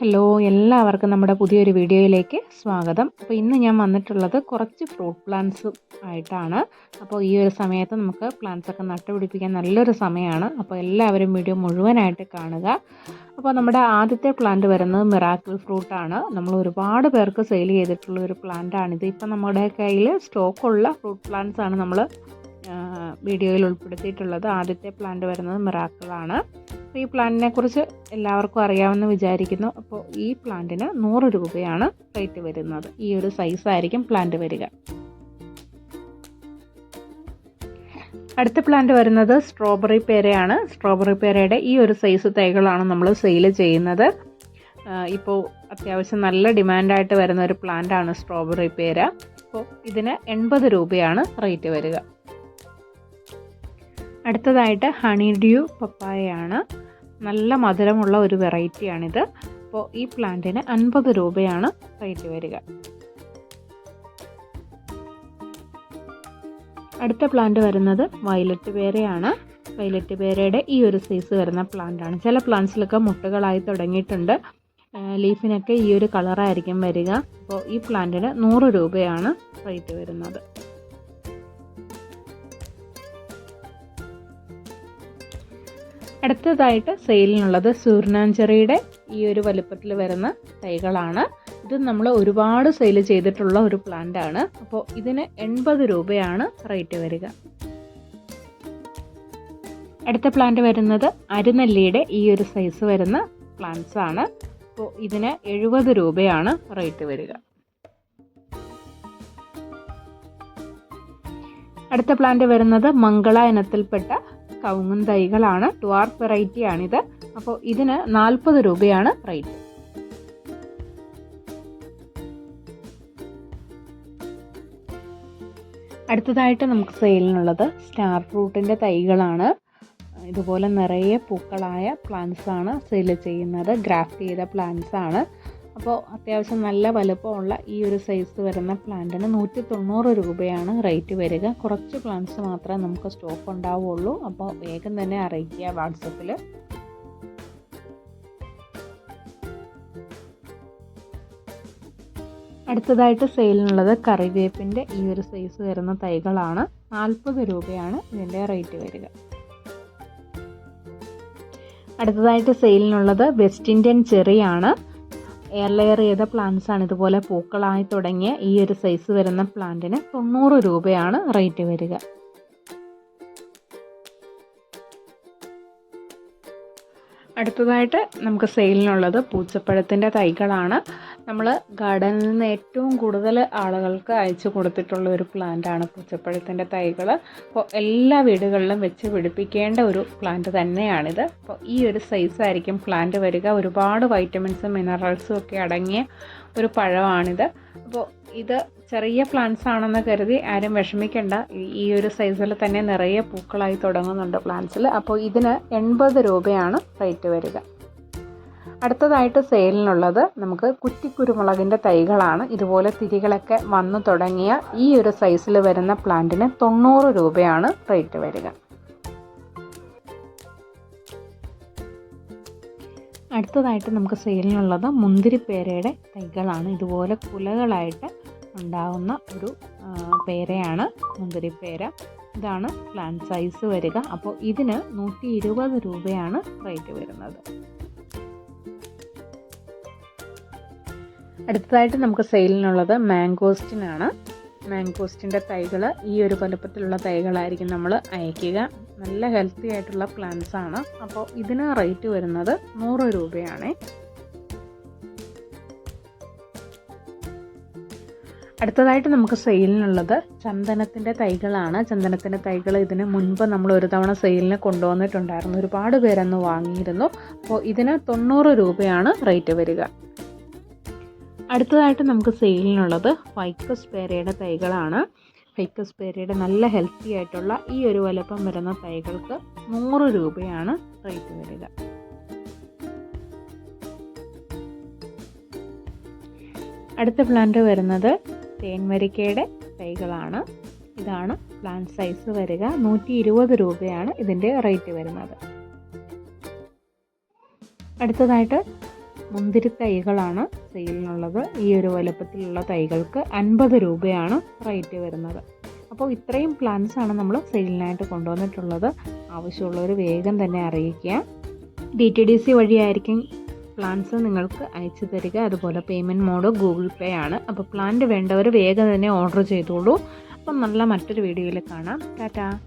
Hello, എല്ലാവർക്കും നമ്മുടെ പുതിയൊരു വീഡിയോയിലേക്ക് സ്വാഗതം. അപ്പോൾ ഇന്ന് ഞാൻ വന്നിട്ടുള്ളത് കുറച്ച് ഫ്രൂട്ട് പ്ലാന്റ്സ് ആയിട്ടാണ്. അപ്പോൾ ഈ ഒരു സമയത്ത് നമുക്ക് പ്ലാന്റ്സ് ഒക്കെ നട്ടുപിടിപ്പിക്കാൻ നല്ലൊരു സമയമാണ്. അപ്പോൾ എല്ലാവരും വീഡിയോ മുഴുവനായിട്ട് കാണുക. അപ്പോൾ നമ്മുടെ ആദ്യത്തെ പ്ലാന്റ് വരുന്നത് മിറാക്കിൾ ഫ്രൂട്ടാണ്. നമ്മൾ ഒരുപാട് പേർക്ക് സെയിൽ ചെയ്തിട്ടുള്ള ഒരു പ്ലാന്റാണിത്. ഇപ്പം നമ്മുടെ കയ്യിൽ സ്റ്റോക്കുള്ള ഫ്രൂട്ട് പ്ലാന്റ്സ് ആണ് നമ്മൾ വീഡിയോയിൽ ഉൾപ്പെടുത്തിയിട്ടുള്ളത്. ആദ്യത്തെ പ്ലാന്റ് വരുന്നത് മിറാക്കിളാണ്. അപ്പോൾ ഈ പ്ലാന്റിനെ കുറിച്ച് എല്ലാവർക്കും അറിയാമെന്ന് വിചാരിക്കുന്നു. അപ്പോൾ ഈ പ്ലാന്റിന് 100 രൂപയാണ് റേറ്റ് വരുന്നത്. ഈ ഒരു സൈസായിരിക്കും പ്ലാന്റ് വരിക. അടുത്ത പ്ലാന്റ് വരുന്നത് സ്ട്രോബെറി പേരയാണ്. സ്ട്രോബെറി പേരയുടെ ഈ ഒരു സൈസ് തൈകളാണ് നമ്മൾ സെയിൽ ചെയ്യുന്നത്. ഇപ്പോൾ അത്യാവശ്യം നല്ല ഡിമാൻഡായിട്ട് വരുന്ന ഒരു പ്ലാന്റാണ് സ്ട്രോബെറി പേര. അപ്പോൾ ഇതിന് 80 രൂപയാണ് റേറ്റ് വരിക. അടുത്തതായിട്ട് ഹണി ഡ്യൂ പപ്പായയാണ്. നല്ല മധുരമുള്ള ഒരു വെറൈറ്റിയാണിത്. അപ്പോൾ ഈ പ്ലാന്റിന് 50 രൂപയാണ് റേറ്റ് വരിക. അടുത്ത പ്ലാന്റ് വരുന്നത് വയലറ്റ് പേരയാണ്. വയലറ്റ് പേരയുടെ ഈ ഒരു സൈസ് വരുന്ന പ്ലാന്റാണ്. ചില പ്ലാന്റ്സിലൊക്കെ മുട്ടുകളായി തുടങ്ങിയിട്ടുണ്ട്. ലീഫിനൊക്കെ ഈ ഒരു കളറായിരിക്കും വരിക. അപ്പോൾ ഈ പ്ലാന്റിന് 100 രൂപയാണ് റേറ്റ് വരുന്നത്. അടുത്തതായിട്ട് സെയിലിനുള്ളത് സൂർനാഞ്ചെറിയുടെ ഈ ഒരു വലുപ്പത്തിൽ വരുന്ന തൈകളാണ്. ഇത് നമ്മൾ ഒരുപാട് സെയിൽ ചെയ്തിട്ടുള്ള ഒരു പ്ലാന്റ് ആണ്. അപ്പോൾ ഇതിന് 80 രൂപയാണ് റേറ്റ് വരിക. അടുത്ത പ്ലാന്റ് വരുന്നത് അരുനെല്ലിയുടെ ഈ ഒരു സൈസ് വരുന്ന പ്ലാന്റ്സ് ആണ്. അപ്പോൾ ഇതിന് 70 രൂപയാണ് റേറ്റ് വരിക. അടുത്ത പ്ലാന്റ് വരുന്നത് മംഗള ഇനത്തിൽപ്പെട്ട കവുങ്ങൻ തൈകളാണ്. ഡ്വാർഫ് വെറൈറ്റി ആണിത്. അപ്പോൾ ഇതിന് 40 രൂപയാണ് റേറ്റ്. അടുത്തതായിട്ട് നമുക്ക് സെയിലിനുള്ളത് സ്റ്റാർ ഫ്രൂട്ടിൻ്റെ തൈകളാണ്. ഇതുപോലെ നിറയെ പൂക്കളായ പ്ലാന്റ്സ് ആണ് സെയിൽ ചെയ്യുന്നത്. ഗ്രാഫ്റ്റ് ചെയ്ത പ്ലാന്റ്സ് ആണ്. അപ്പോൾ അത്യാവശ്യം നല്ല വലുപ്പമുള്ള ഈ ഒരു സൈസ് വരുന്ന പ്ലാന്റിന് 190 രൂപയാണ് റേറ്റ് വരിക. കുറച്ച് പ്ലാന്റ്സ് മാത്രമേ നമുക്ക് സ്റ്റോക്ക് ഉണ്ടാവുള്ളൂ. അപ്പോൾ വേഗം തന്നെ അറിയിക്കുക വാട്സപ്പിൽ. അടുത്തതായിട്ട് സെയിലിനുള്ളത് കറിവേപ്പിൻ്റെ ഈ ഒരു സൈസ് വരുന്ന തൈകളാണ്. 40 രൂപയാണ് ഇതിൻ്റെ റേറ്റ് വരിക. അടുത്തതായിട്ട് സെയിലിനുള്ളത് വെസ്റ്റ് ഇന്ത്യൻ ചെറിയാണ്. എയർ ലെയർ ചെയ്ത പ്ലാന്റ്സ് ആണ്. ഇതുപോലെ പൂക്കളായി തുടങ്ങിയ ഈ ഒരു സൈസ് വരുന്ന പ്ലാന്റിന് 90 രൂപയാണ് റേറ്റ് വരിക. അടുത്തതായിട്ട് നമുക്ക് സെയിലിനുള്ളത് പൂച്ചപ്പഴത്തിൻ്റെ തൈകളാണ്. നമ്മൾ ഗാർഡനിൽ നിന്ന് ഏറ്റവും കൂടുതൽ ആളുകൾക്ക് അയച്ചു കൊടുത്തിട്ടുള്ള ഒരു പ്ലാന്റാണ് പൂച്ചപ്പഴത്തിൻ്റെ തൈകൾ. അപ്പോൾ എല്ലാ വീടുകളിലും വെച്ച് പിടിപ്പിക്കേണ്ട ഒരു പ്ലാന്റ് തന്നെയാണിത്. അപ്പോൾ ഈ ഒരു സൈസായിരിക്കും പ്ലാന്റ് വരിക. ഒരുപാട് വൈറ്റമിൻസും മിനറൽസും ഒക്കെ അടങ്ങിയ ഒരു പഴമാണിത്. അപ്പോൾ ഇത് ചെറിയ പ്ലാന്റ്സ് ആണെന്ന് കരുതി ആരും വിഷമിക്കേണ്ട. ഈ ഒരു സൈസിൽ തന്നെ നിറയെ പൂക്കളായി തുടങ്ങുന്നുണ്ട് പ്ലാന്റ്സിൽ. അപ്പോൾ ഇതിന് 80 രൂപയാണ് റേറ്റ് വരിക. അടുത്തതായിട്ട് സെയിലിനുള്ളത് നമുക്ക് കുറ്റിക്കുരുമുളകിൻ്റെ തൈകളാണ്. ഇതുപോലെ തിരികളൊക്കെ വന്നു തുടങ്ങിയ ഈ ഒരു സൈസിൽ വരുന്ന പ്ലാന്റിന് 90 രൂപയാണ് റേറ്റ് വരിക. അടുത്തതായിട്ട് നമുക്ക് സെയിലിനുള്ളത് മുന്തിരിപ്പേരയുടെ തൈകളാണ്. ഇതുപോലെ കുലകളായിട്ട് ഉണ്ടാകുന്ന ഒരു പേരയാണ് മുന്തിരിപ്പേര. ഇതാണ് പ്ലാന്റ് സൈസ് വരിക. അപ്പോൾ ഇതിന് 120 രൂപയാണ് റേറ്റ് വരുന്നത്. അടുത്തതായിട്ട് നമുക്ക് സെയിലിനുള്ളത് മാംഗോസ്റ്റിനാണ്. മാംഗോസ്റ്റിൻ്റെ തൈകൾ ഈ ഒരു വലുപ്പത്തിലുള്ള തൈകളായിരിക്കും നമ്മൾ അയക്കുക. നല്ല ഹെൽത്തി ആയിട്ടുള്ള പ്ലാന്റ്സ് ആണ്. അപ്പോൾ ഇതിന് റേറ്റ് വരുന്നത് 100 രൂപയാണ്. അടുത്തതായിട്ട് നമുക്ക് സെയിലിനുള്ളത് ചന്ദനത്തിൻ്റെ തൈകളാണ്. ചന്ദനത്തിൻ്റെ തൈകൾ ഇതിന് മുൻപ് നമ്മൾ ഒരു തവണ സെയിലിന് കൊണ്ടുവന്നിട്ടുണ്ടായിരുന്നു. ഒരുപാട് പേരന്ന് വാങ്ങിയിരുന്നു. അപ്പോൾ ഇതിന് 90 രൂപയാണ് റേറ്റ് വരിക. അടുത്തതായിട്ട് നമുക്ക് സെയിലിനുള്ളത് ഫൈക്കസ് പേരയുടെ തൈകളാണ്. ഫൈക്കസ് പേരയുടെ നല്ല ഹെൽത്തി ആയിട്ടുള്ള ഈ ഒരു വലുപ്പം വരുന്ന തൈകൾക്ക് 100 രൂപയാണ് റേറ്റ് വരിക. അടുത്ത പ്ലാന്റ് വരുന്നത് തേൻവരിക്കയുടെ തൈകളാണ്. ഇതാണ് പ്ലാന്റ് സൈസ് വരിക. 120 രൂപയാണ് ഇതിൻ്റെ റേറ്റ് വരുന്നത്. അടുത്തതായിട്ട് മുന്തിരി തൈകളാണ് സെയിലിനുള്ളത്. ഈ ഒരു വലുപ്പത്തിലുള്ള തൈകൾക്ക് 50 രൂപയാണ് റേറ്റ് വരുന്നത്. അപ്പോൾ ഇത്രയും പ്ലാന്റ്സ് ആണ് നമ്മൾ സെയിലിനായിട്ട് കൊണ്ടുവന്നിട്ടുള്ളത്. ആവശ്യമുള്ളവർ വേഗം തന്നെ അറിയിക്കുക. DTDC വഴിയായിരിക്കും പ്ലാന്റ്സ് നിങ്ങൾക്ക് അയച്ചു തരിക. അതുപോലെ പേയ്മെൻറ്റ് മോഡ് ഗൂഗിൾ പേ ആണ്. അപ്പോൾ പ്ലാന്റ് വേണ്ടവർ വേഗം തന്നെ ഓർഡർ ചെയ്തോളൂ. അപ്പം നല്ല മറ്റൊരു വീഡിയോയിൽ കാണാം. ടാറ്റാ.